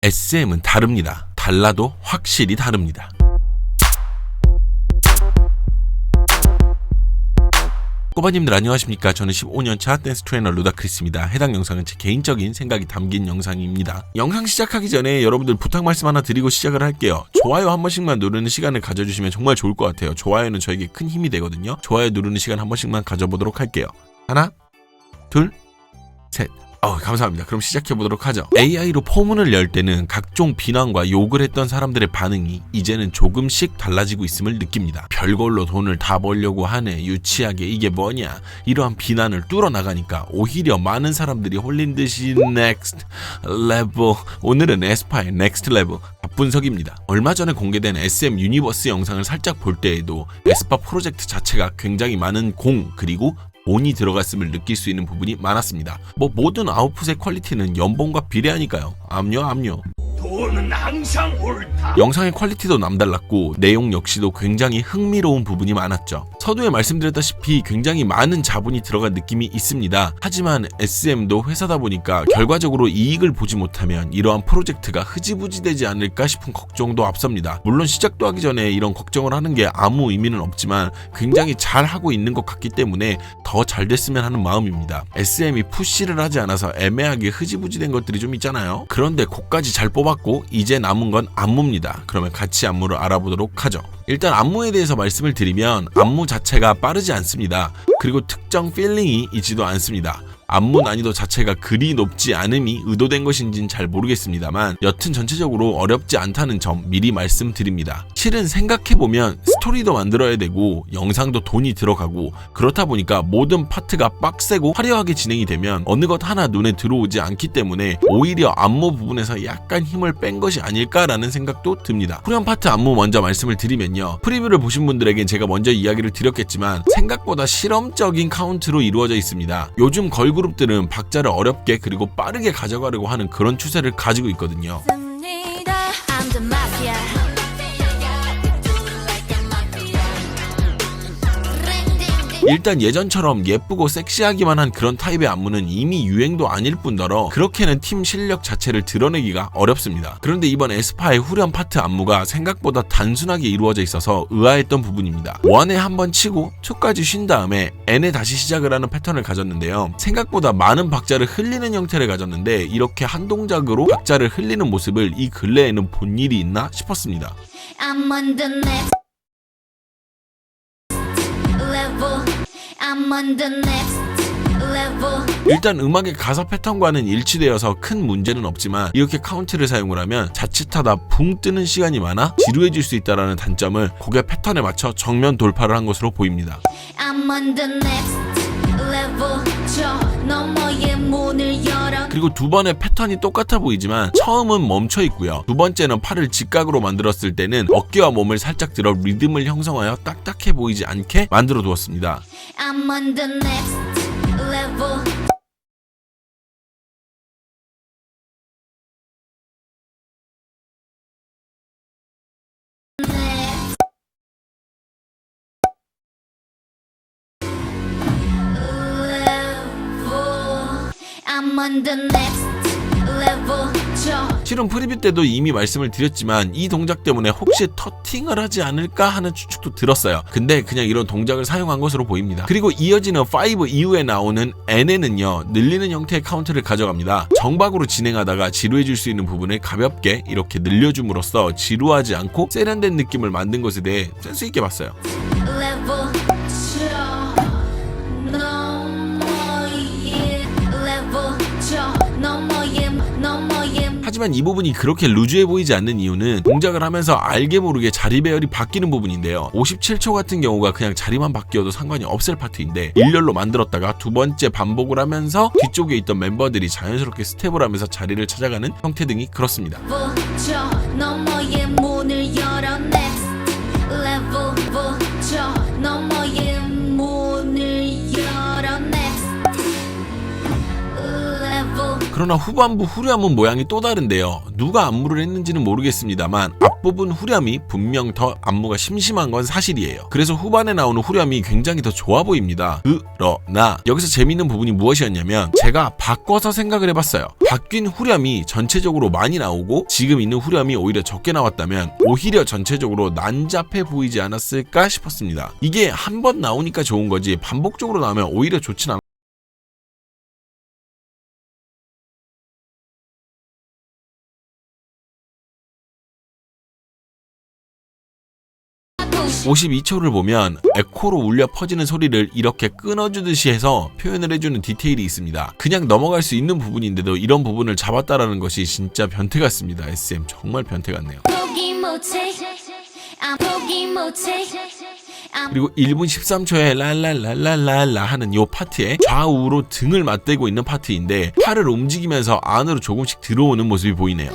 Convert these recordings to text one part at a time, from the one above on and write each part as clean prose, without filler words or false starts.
SM은 다릅니다. 달라도 확실히 다릅니다. 꼬바님들 안녕하십니까. 저는 15년차 댄스 트레이너 루다크리스입니다. 해당 영상은 제 개인적인 생각이 담긴 영상입니다. 영상 시작하기 전에 여러분들 부탁 말씀 하나 드리고 시작을 할게요. 좋아요 한 번씩만 누르는 시간을 가져주시면 정말 좋을 것 같아요. 좋아요는 저에게 큰 힘이 되거든요. 좋아요 누르는 시간 한 번씩만 가져보도록 할게요. 하나, 둘, 셋. 감사합니다. 그럼 시작해보도록 하죠. AI로 포문을 열 때는 각종 비난과 욕을 했던 사람들의 반응이 이제는 조금씩 달라지고 있음을 느낍니다. 별걸로 돈을 다 벌려고 하네, 유치하게 이게 뭐냐, 이러한 비난을 뚫어나가니까 오히려 많은 사람들이 홀린 듯이 넥스트 레벨, 오늘은 에스파의 넥스트 레벨 분석입니다. 얼마 전에 공개된 SM 유니버스 영상을 살짝 볼 때에도 에스파 프로젝트 자체가 굉장히 많은 그리고 돈이 들어갔음을 느낄 수 있는 부분이 많았습니다. 모든 아웃풋의 퀄리티는 연봉과 비례하니까요. 압류. 돈은 항상 옳다. 영상의 퀄리티도 남달랐고 내용 역시도 굉장히 흥미로운 부분이 많았죠. 서두에 말씀드렸다시피 굉장히 많은 자본이 들어간 느낌이 있습니다. 하지만 SM도 회사다 보니까 결과적으로 이익을 보지 못하면 이러한 프로젝트가 흐지부지 되지 않을까 싶은 걱정도 앞섭니다. 물론 시작도 하기 전에 이런 걱정을 하는 게 아무 의미는 없지만 굉장히 잘 하고 있는 것 같기 때문에 더 잘 됐으면 하는 마음입니다. SM이 푸시를 하지 않아서 애매하게 흐지부지 된 것들이 좀 있잖아요. 그런데 곡까지 잘 뽑았고 이제 남은 건 안무입니다. 그러면 같이 안무를 알아보도록 하죠. 일단 안무에 대해서 말씀을 드리면 안무 자체가 빠르지 않습니다. 그리고 특정 필링이 있지도 않습니다. 안무 난이도 자체가 그리 높지 않음이 의도된 것인지는 잘 모르겠습니다만 여튼 전체적으로 어렵지 않다는 점 미리 말씀드립니다. 실은 생각해보면 스토리도 만들어야 되고 영상도 돈이 들어가고 그렇다 보니까 모든 파트가 빡세고 화려하게 진행이 되면 어느 것 하나 눈에 들어오지 않기 때문에 오히려 안무 부분에서 약간 힘을 뺀 것이 아닐까라는 생각도 듭니다. 후렴 파트 안무 먼저 말씀을 드리면요. 프리뷰를 보신 분들에겐 제가 먼저 이야기를 드렸겠지만 생각보다 실험적인 카운트로 이루어져 있습니다. 요즘 걸그룹들은 박자를 어렵게 그리고 빠르게 가져가려고 하는 그런 추세를 가지고 있거든요. 일단 예전처럼 예쁘고 섹시하기만 한 그런 타입의 안무는 이미 유행도 아닐 뿐더러 그렇게는 팀 실력 자체를 드러내기가 어렵습니다. 그런데 이번 에스파의 후렴 파트 안무가 생각보다 단순하게 이루어져 있어서 의아했던 부분입니다. 1에 한번 치고 2까지 쉰 다음에 N에 다시 시작을 하는 패턴을 가졌는데요. 생각보다 많은 박자를 흘리는 형태를 가졌는데 이렇게 한 동작으로 박자를 흘리는 모습을 이 근래에는 본 일이 있나 싶었습니다. 일단 음악의 가사 패턴과는 일치되어서 큰 문제는 없지만 이렇게 카운트를 사용을 하면 자칫하다 붕 뜨는 시간이 많아 지루해질 수 있다는 단점을 곡의 패턴에 맞춰 정면 돌파를 한 것으로 보입니다. 그리고 두 번의 패턴이 똑같아 보이지만 처음은 멈춰 있고요. 두 번째는 팔을 직각으로 만들었을 때는 어깨와 몸을 살짝 들어 리듬을 형성하여 딱딱해 보이지 않게 만들어 두었습니다. 실은 프리뷰 때도 이미 말씀을 드렸지만 이 동작 때문에 혹시 터팅을 하지 않을까 하는 추측도 들었어요. 근데 그냥 이런 동작을 사용한 것으로 보입니다. 그리고 이어지는 5 이후에 나오는 N에는요, 늘리는 형태의 카운트를 가져갑니다. 정박으로 진행하다가 지루해질 수 있는 부분을 가볍게 이렇게 늘려줌으로써 지루하지 않고 세련된 느낌을 만든 것에 대해 센스 있게 봤어요. 하지만 이 부분이 그렇게 루즈해 보이지 않는 이유는 동작을 하면서 알게 모르게 자리 배열이 바뀌는 부분인데요. 57초 같은 경우가 그냥 자리만 바뀌어도 상관이 없을 파트인데 일렬로 만들었다가 두 번째 반복을 하면서 뒤쪽에 있던 멤버들이 자연스럽게 스텝을 하면서 자리를 찾아가는 형태 등이 그렇습니다. 그러나 후반부 후렴은 모양이 또 다른데요. 누가 안무를 했는지는 모르겠습니다만 앞부분 후렴이 분명 더 안무가 심심한 건 사실이에요. 그래서 후반에 나오는 후렴이 굉장히 더 좋아 보입니다. 그러나 여기서 재밌는 부분이 무엇이었냐면 제가 바꿔서 생각을 해봤어요. 바뀐 후렴이 전체적으로 많이 나오고 지금 있는 후렴이 오히려 적게 나왔다면 오히려 전체적으로 난잡해 보이지 않았을까 싶었습니다. 이게 한 번 나오니까 좋은 거지 반복적으로 나오면 오히려 좋진 않아요. 52초를 보면 에코로 울려 퍼지는 소리를 이렇게 끊어주듯이 해서 표현을 해주는 디테일이 있습니다. 그냥 넘어갈 수 있는 부분인데도 이런 부분을 잡았다라는 것이 진짜 변태 같습니다. SM 정말 변태 같네요. 그리고 1분 13초에 랄랄랄랄랄라 하는 요 파트에 좌우로 등을 맞대고 있는 파트인데 팔을 움직이면서 안으로 조금씩 들어오는 모습이 보이네요.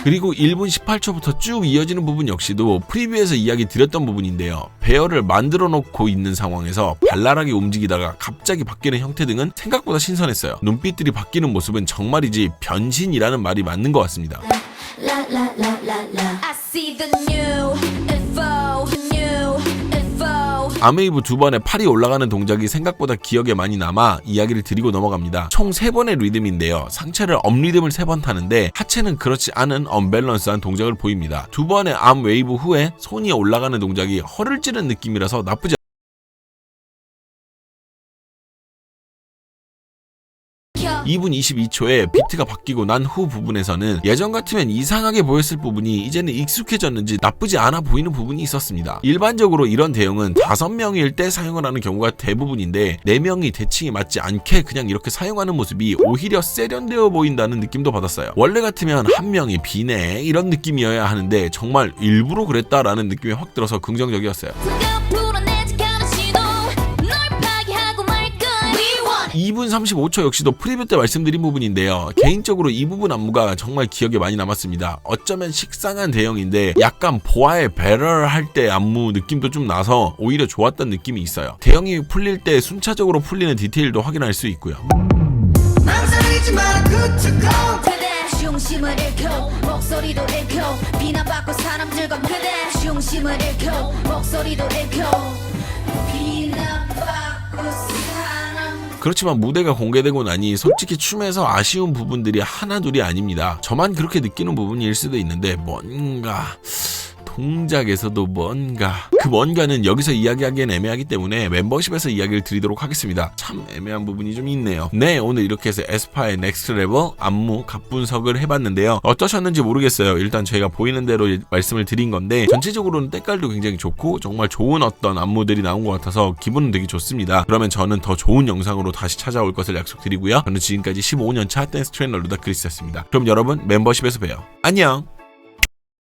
그리고 1분 18초부터 쭉 이어지는 부분 역시도 프리뷰에서 이야기 드렸던 부분인데요. 배열을 만들어 놓고 있는 상황에서 발랄하게 움직이다가 갑자기 바뀌는 형태 등은 생각보다 신선했어요. 눈빛들이 바뀌는 모습은 정말이지 변신이라는 말이 맞는 것 같습니다. 아메이브 두 번에 팔이 올라가는 동작이 생각보다 기억에 많이 남아 이야기를 드리고 넘어갑니다. 총 3번의 리듬인데요. 상체를 업 리듬을 3번 타는데 하체는 그렇지 않은 언밸런스한 동작을 보입니다. 두 번의 암 웨이브 후에 손이 올라가는 동작이 허를 찌르는 느낌이라서 나쁘지 않습니다. 2분 22초에 비트가 바뀌고 난 후 부분에서는 예전 같으면 이상하게 보였을 부분이 이제는 익숙해졌는지 나쁘지 않아 보이는 부분이 있었습니다. 일반적으로 이런 대형은 5명일 때 사용을 하는 경우가 대부분인데 4명이 대칭이 맞지 않게 그냥 이렇게 사용하는 모습이 오히려 세련되어 보인다는 느낌도 받았어요. 원래 같으면 한 명이 비네 이런 느낌이어야 하는데 정말 일부러 그랬다라는 느낌이 확 들어서 긍정적이었어요. 2분 35초 역시도 프리뷰 때 말씀드린 부분인데요. 개인적으로 이 부분 안무가 정말 기억에 많이 남았습니다. 어쩌면 식상한 대형인데 약간 보아의 배럴 할 때 안무 느낌도 좀 나서 오히려 좋았던 느낌이 있어요. 대형이 풀릴 때 순차적으로 풀리는 디테일도 확인할 수 있고요. 중심을 잃고 목소리도 잃고 비난받고 사람들과 그대 중심을 잃고 목소리도 잃고 비난받고 그렇지만 무대가 공개되고 나니 솔직히 춤에서 아쉬운 부분들이 하나둘이 아닙니다. 저만 그렇게 느끼는 부분일 수도 있는데 뭔가 동작에서도 그 뭔가는 여기서 이야기하기엔 애매하기 때문에 멤버십에서 이야기를 드리도록 하겠습니다. 참 애매한 부분이 좀 있네요. 네, 오늘 이렇게 해서 에스파의 넥스트 레벨 안무 갑분석을 해봤는데요. 어떠셨는지 모르겠어요. 일단 저희가 보이는 대로 말씀을 드린 건데 전체적으로는 때깔도 굉장히 좋고 정말 좋은 어떤 안무들이 나온 것 같아서 기분은 되게 좋습니다. 그러면 저는 더 좋은 영상으로 다시 찾아올 것을 약속드리고요. 저는 지금까지 15년차 댄스 트레이너 루다크리스였습니다. 그럼 여러분 멤버십에서 봬요. 안녕.